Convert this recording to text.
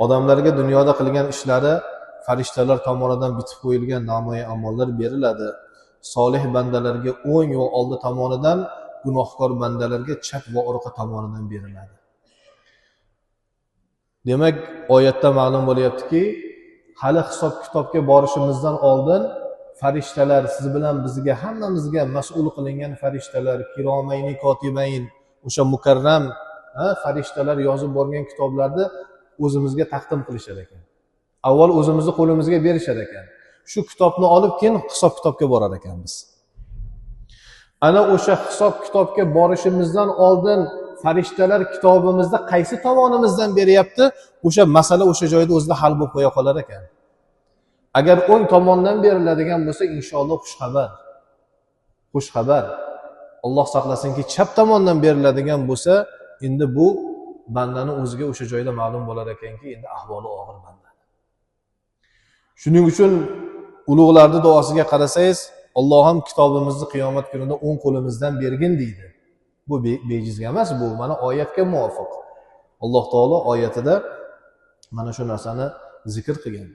Odamlarga dunyoda qilgan ishlari farishtalar tomonidan bitib qo'yilgan namoyon amallar beriladi. Solih bandalarga o'ng va oldi tomonidan, gunohkor bandalarga chap va orqa tomonidan beriladi. Demak, oyatda ma'lum bo'lyaptiki, hali hisob kitobga borishimizdan oldin farishtalar, siz bilan bizga, hammamizga mas'ul qilingan farishtalar, kiromayni kotibayn, o'sha mukarram farishtalar yozib borgan kitoblarni o'zimizga taqdim qilishar ekan. Avval o'zimizni qo'limizga berishar ekan. Shu kitobni olib keyin hisob kitobga borar ekanmiz. Ana o'sha hisob kitobga borishimizdan oldin farishtalar kitobimizda qaysi tomonimizdan beryapti, o'sha masala o'sha joyda o'zida hal bo'lib qo'ya qolar ekan. Agar o'ng tomondan beriladigan bo'lsa, inshaalloh xush xabar. Alloh saqlasinki, chap tomondan beriladigan bo'lsa, endi bu bandani o'ziga o'sha joyda ma'lum bo'lar ekanki, endi ahvoli og'ir banda. Shuning uchun ulug'larning duosiga qarasangiz, Alloh ham kitobimizni qiyomat kunida o'ng qo'limizdan bergin deydi. Bu bejizga emas, bu mana oyatga muvofiq. Alloh taolo oyatida mana shu narsani zikr qilgan.